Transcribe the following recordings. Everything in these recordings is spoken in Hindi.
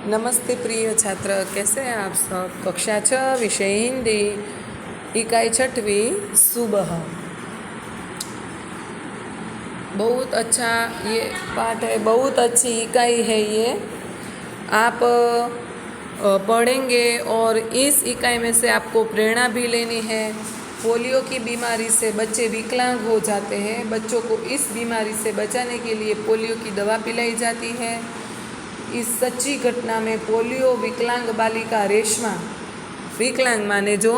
नमस्ते प्रिय छात्र, कैसे हैं आप सब। कक्षा 6 विषय हिंदी, इकाई 6वीं सुबह। बहुत अच्छा ये पाठ है, बहुत अच्छी इकाई है ये। आप पढ़ेंगे और इस इकाई में से आपको प्रेरणा भी लेनी है। पोलियो की बीमारी से बच्चे विकलांग हो जाते हैं। बच्चों को इस बीमारी से बचाने के लिए पोलियो की दवा पिलाई जाती है। इस सच्ची घटना में पोलियो विकलांग बालिका रेशमा, विकलांग माने जो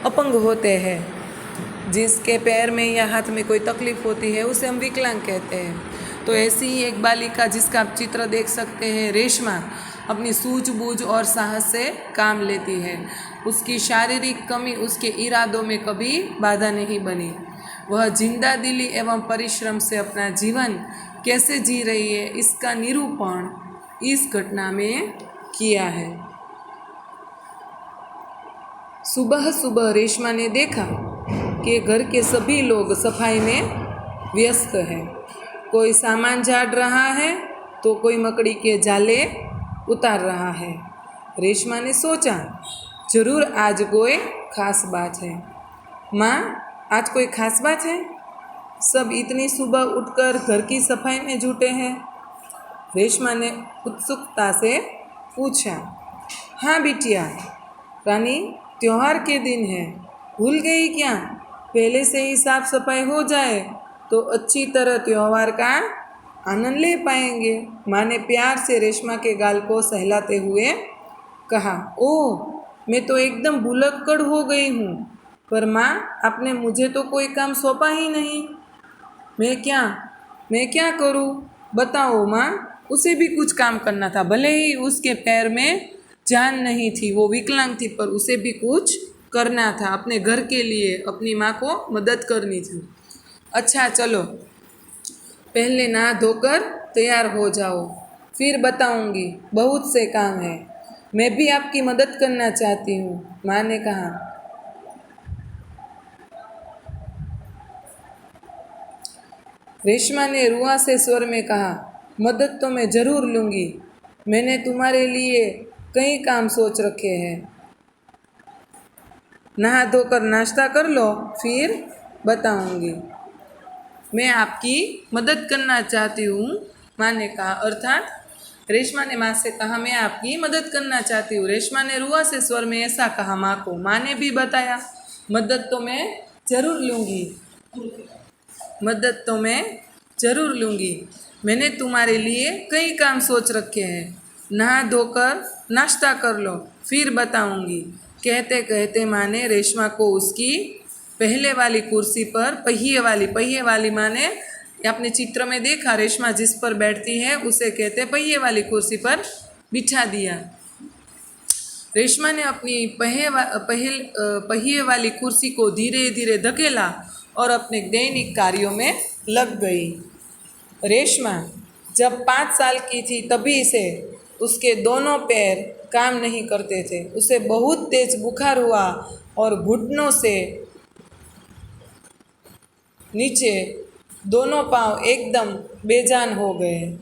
अपंग होते हैं, जिसके पैर में या हाथ में कोई तकलीफ होती है उसे हम विकलांग कहते हैं। तो ऐसी ही एक बालिका जिसका आप चित्र देख सकते हैं, रेशमा, अपनी सूझबूझ और साहस से काम लेती है। उसकी शारीरिक कमी उसके इरादों में कभी बाधा नहीं बनी। वह जिंदा दिली एवं परिश्रम से अपना जीवन कैसे जी रही है, इसका निरूपण इस घटना में किया है। सुबह सुबह रेशमा ने देखा कि घर के सभी लोग सफाई में व्यस्त हैं। कोई सामान झाड़ रहा है तो कोई मकड़ी के जाले उतार रहा है। रेशमा ने सोचा, जरूर आज कोई खास बात है। माँ, आज कोई खास बात है? सब इतनी सुबह उठकर घर की सफाई में जुटे हैं। रेशमा ने उत्सुकता से पूछा। हाँ बिटिया, रानी, त्योहार के दिन है, भूल गई क्या? पहले से ही साफ सफाई हो जाए तो अच्छी तरह त्योहार का आनंद ले पाएंगे। माँ ने प्यार से रेशमा के गाल को सहलाते हुए कहा। ओह, मैं तो एकदम भुलक्कड़ हो गई हूँ। पर माँ, आपने मुझे तो कोई काम सौंपा ही नहीं। मैं क्या करूँ? बताओ माँ। उसे भी कुछ काम करना था, भले ही उसके पैर में जान नहीं थी, वो विकलांग थी, पर उसे भी कुछ करना था। अपने घर के लिए अपनी माँ को मदद करनी थी। अच्छा चलो, पहले नहा धोकर तैयार हो जाओ, फिर बताऊंगी, बहुत से काम है। मैं भी आपकी मदद करना चाहती हूँ, माँ ने कहा। रेशमा ने रुआसे स्वर में कहा, मदद तो मैं जरूर लूँगी। मैंने तुम्हारे लिए कई काम सोच रखे हैं। नहा धोकर नाश्ता कर लो, फिर बताऊंगी। मैं आपकी मदद करना चाहती हूँ, माँ ने कहा। अर्थात रेशमा ने माँ से कहा, मैं आपकी मदद करना चाहती हूँ। रेशमा ने रुआसे स्वर में ऐसा कहा माँ को। माँ ने भी बताया, मदद तो मैं जरूर लूँगी, मदद तो मैं ज़रूर लूँगी। मैंने तुम्हारे लिए कई काम सोच रखे हैं। नहा धोकर नाश्ता कर लो, फिर बताऊँगी। कहते कहते माँ ने रेशमा को उसकी पहले वाली कुर्सी पर, पहिए वाली माँ ने अपने चित्र में देखा, रेशमा जिस पर बैठती है उसे कहते पहिए वाली कुर्सी पर बिठा दिया। रेशमा ने अपनी पहिए वाली कुर्सी को धीरे धीरे धकेला और अपने दैनिक कार्यों में लग गई। रेशमा जब 5 साल की थी तभी से उसके दोनों पैर काम नहीं करते थे। उसे बहुत तेज बुखार हुआ और घुटनों से नीचे दोनों पांव एकदम बेजान हो गए।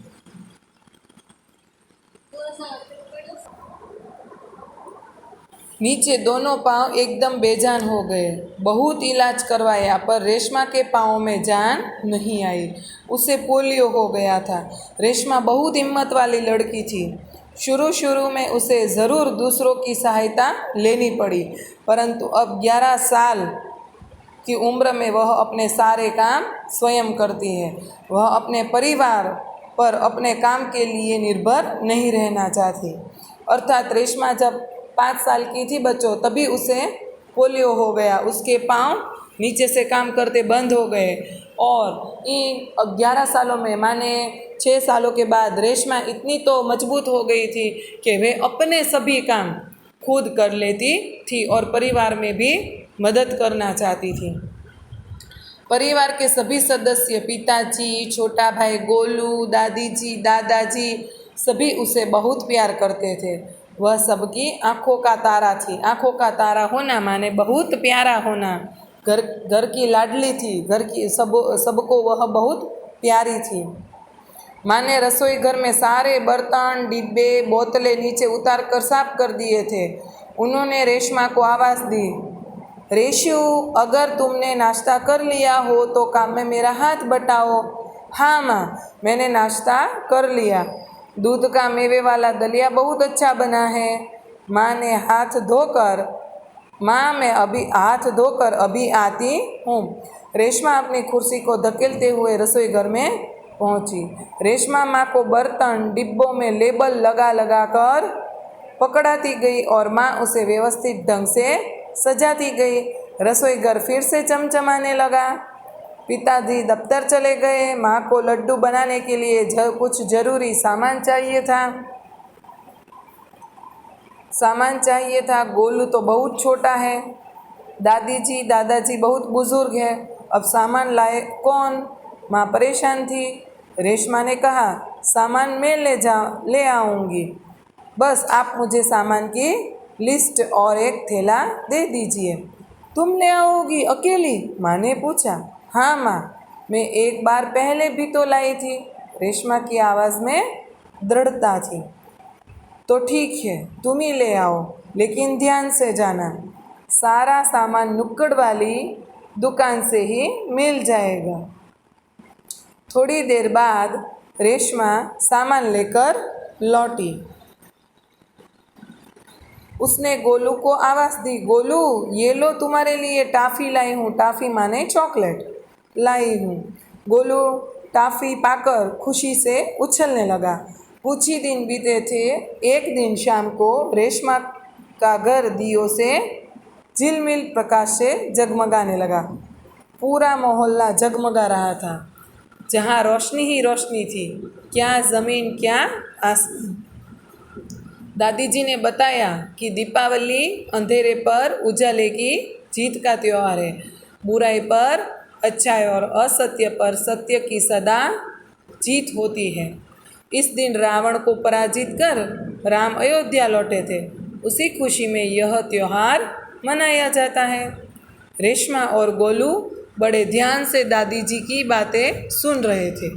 नीचे दोनों पांव एकदम बेजान हो गए। बहुत इलाज करवाया पर रेशमा के पाँव में जान नहीं आई। उसे पोलियो हो गया था। रेशमा बहुत हिम्मत वाली लड़की थी। शुरू में उसे ज़रूर दूसरों की सहायता लेनी पड़ी, परंतु अब 11 साल की उम्र में वह अपने सारे काम स्वयं करती है। वह अपने परिवार पर अपने काम के लिए निर्भर नहीं रहना चाहती। अर्थात रेशमा जब 5 साल की थी बच्चों, तभी उसे पोलियो हो गया। उसके पाँव नीचे से काम करते बंद हो गए और इन 11 सालों में, माने 6 सालों के बाद, रेशमा इतनी तो मजबूत हो गई थी कि वे अपने सभी काम खुद कर लेती थी और परिवार में भी मदद करना चाहती थी। परिवार के सभी सदस्य, पिताजी, छोटा भाई गोलू, दादी जी, दादाजी, सभी उसे बहुत प्यार करते थे। वह सबकी आंखों का तारा थी। आंखों का तारा होना माने बहुत प्यारा होना। घर की लाडली थी। घर की सबको वह बहुत प्यारी थी। माँ ने रसोई घर में सारे बर्तन डिब्बे बोतलें नीचे उतार कर साफ कर दिए थे। उन्होंने रेशमा को आवाज़ दी, रेशु, अगर तुमने नाश्ता कर लिया हो तो काम में मेरा हाथ बटाओ। हाँ माँ, मैंने नाश्ता कर लिया। दूध का मेवे वाला दलिया बहुत अच्छा बना है। माँ ने हाथ धोकर अभी आती हूँ। रेशमा अपनी कुर्सी को धकेलते हुए रसोई घर में पहुँची। रेशमा माँ को बर्तन डिब्बों में लेबल लगा लगा कर पकड़ाती गई और माँ उसे व्यवस्थित ढंग से सजाती गई। रसोई घर फिर से चमचमाने लगा। पिताजी दफ्तर चले गए। माँ को लड्डू बनाने के लिए कुछ ज़रूरी सामान चाहिए था। गोलू तो बहुत छोटा है। दादाजी बहुत बुजुर्ग है। अब सामान लाए कौन? माँ परेशान थी। रेशमा ने कहा, सामान मैं ले आऊँगी। बस आप मुझे सामान की लिस्ट और एक थैला दे दीजिए। तुम ले आओगी अकेली? माँ ने पूछा। हाँ माँ, मैं एक बार पहले भी तो लाई थी। रेशमा की आवाज़ में दृढ़ता थी। तो ठीक है, तुम ही ले आओ, लेकिन ध्यान से जाना। सारा सामान नुक्कड़ वाली दुकान से ही मिल जाएगा। थोड़ी देर बाद रेशमा सामान लेकर लौटी। उसने गोलू को आवाज़ दी, गोलू, ये लो तुम्हारे लिए टाफ़ी लाई हूँ। टाफ़ी माने चॉकलेट लाई हूँ। गोलू टाफ़ी पाकर खुशी से उछलने लगा। कुछ ही दिन बीते थे। एक दिन शाम को रेशमा का घर दियों से झिलमिल प्रकाश से जगमगाने लगा। पूरा मोहल्ला जगमगा रहा था। जहाँ रोशनी ही रोशनी थी, क्या ज़मीन क्या आसमान। दादी जी ने बताया कि दीपावली अंधेरे पर उजाले की जीत का त्यौहार है। बुराई पर अच्छाई और असत्य पर सत्य की सदा जीत होती है। इस दिन रावण को पराजित कर राम अयोध्या लौटे थे। उसी खुशी में यह त्यौहार मनाया जाता है। रेशमा और गोलू बड़े ध्यान से दादी जी की बातें सुन रहे थे।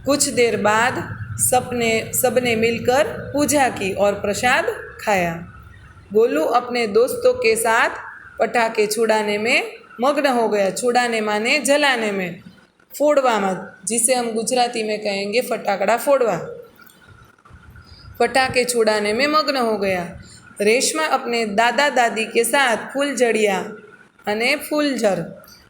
कुछ देर बाद सबने मिलकर पूजा की और प्रसाद खाया। गोलू अपने दोस्तों के साथ पटाखे छुड़ाने में मग्न हो गया। छुड़ाने माने जलाने में, फोड़वा मत, जिसे हम गुजराती में कहेंगे फटाकड़ा फोड़वा। पटाखे छुड़ाने में मग्न हो गया। रेशमा अपने दादा दादी के साथ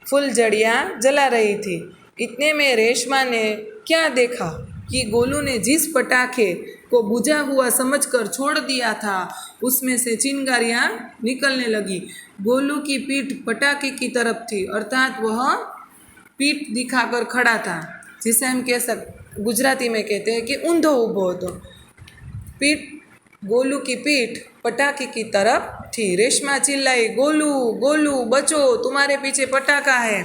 फुलझड़ियाँ जला रही थी। इतने में रेशमा ने क्या देखा कि गोलू ने जिस पटाखे को बुझा हुआ समझकर छोड़ दिया था, उसमें से चिंगारियाँ निकलने लगी। गोलू की पीठ पटाखे की तरफ थी, अर्थात वह पीठ दिखाकर खड़ा था, जिसे हम गुजराती में कहते हैं कि ऊंधो ऊभो હતો। गोलू की पीठ पटाखे की तरफ थी। रेशमा चिल्लाई, गोलू गोलू बचो, तुम्हारे पीछे पटाखा है।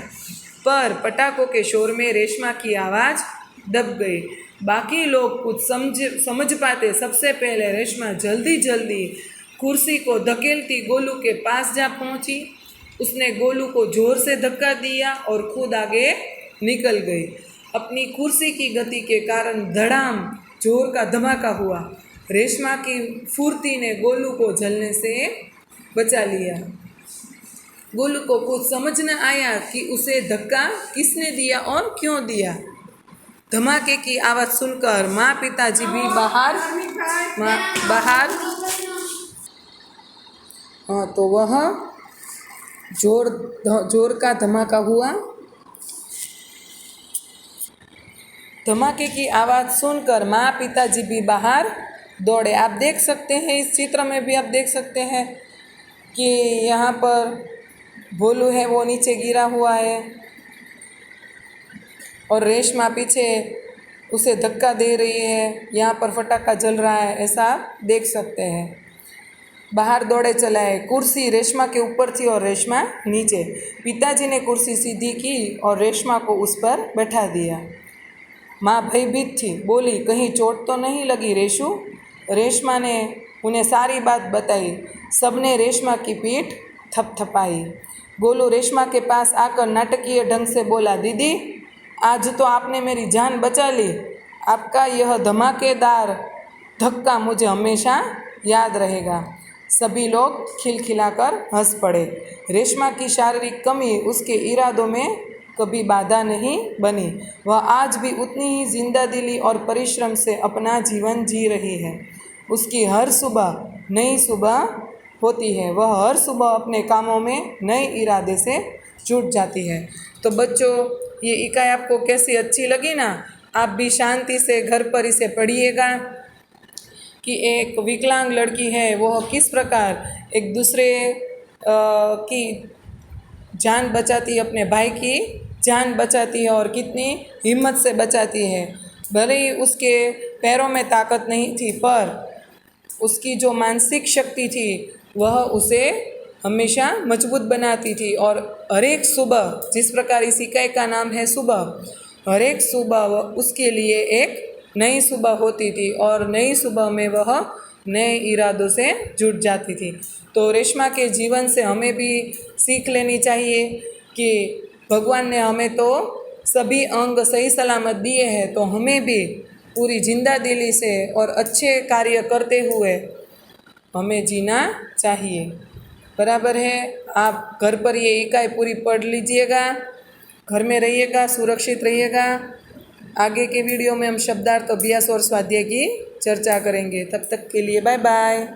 पर पटाखों के शोर में रेशमा की आवाज़ दब गई। बाकी लोग कुछ समझ पाते सबसे पहले रेशमा जल्दी कुर्सी को धकेलती गोलू के पास जा पहुंची। उसने गोलू को जोर से धक्का दिया और खुद आगे निकल गई। अपनी कुर्सी की गति के कारण धड़ाम जोर का धमाका हुआ। रेशमा की फुर्ती ने गोलू को जलने से बचा लिया। गोलू को कुछ समझ न आया कि उसे धक्का किसने दिया और क्यों दिया। धमाके की आवाज़ सुनकर माँ पिताजी भी बाहर हाँ, तो वह जोर का धमाका हुआ। धमाके की आवाज़ सुनकर माँ पिताजी भी बाहर दौड़े। आप देख सकते हैं, इस चित्र में भी आप देख सकते हैं कि यहाँ पर भोलू है वो नीचे गिरा हुआ है और रेशमा पीछे उसे धक्का दे रही है। यहाँ पर फटाका जल रहा है, ऐसा आप देख सकते हैं। बाहर दौड़े चलाए। कुर्सी रेशमा के ऊपर थी और रेशमा नीचे। पिताजी ने कुर्सी सीधी की और रेशमा को उस पर बैठा दिया। माँ भयभीत थी, बोली, कहीं चोट तो नहीं लगी रेशु? रेशमा ने उन्हें सारी बात बताई। सबने रेशमा की पीठ थपथपाई। गोलू रेशमा के पास आकर नाटकीय ढंग से बोला, दीदी, आज तो आपने मेरी जान बचा ली। आपका यह धमाकेदार धक्का मुझे हमेशा याद रहेगा। सभी लोग खिलखिलाकर हंस पड़े। रेशमा की शारीरिक कमी उसके इरादों में कभी बाधा नहीं बनी। वह आज भी उतनी ही जिंदादिली और परिश्रम से अपना जीवन जी रही है। उसकी हर सुबह नई सुबह होती है। वह हर सुबह अपने कामों में नए इरादे से जुट जाती है। तो बच्चों, ये इकाई आपको कैसी अच्छी लगी ना? आप भी शांति से घर पर इसे पढ़िएगा कि एक विकलांग लड़की है, वह किस प्रकार एक दूसरे की जान बचाती है, अपने भाई की जान बचाती है और कितनी हिम्मत से बचाती है। भले ही उसके पैरों में ताकत नहीं थी, पर उसकी जो मानसिक शक्ति थी वह उसे हमेशा मजबूत बनाती थी। और हर एक सुबह, जिस प्रकार इस इकाई का नाम है सुबह, हर एक सुबह उसके लिए एक नई सुबह होती थी और नई सुबह में वह नए इरादों से जुट जाती थी। तो रेशमा के जीवन से हमें भी सीख लेनी चाहिए कि भगवान ने हमें तो सभी अंग सही सलामत दिए हैं, तो हमें भी पूरी जिंदादिली से और अच्छे कार्य करते हुए हमें जीना चाहिए। बराबर है? आप घर पर ये इकाई पूरी पढ़ लीजिएगा, घर में रहिएगा, सुरक्षित रहिएगा। आगे के वीडियो में हम शब्दार्थ, अभ्यास और स्वाध्याय की चर्चा करेंगे। तब तक के लिए बाय बाय।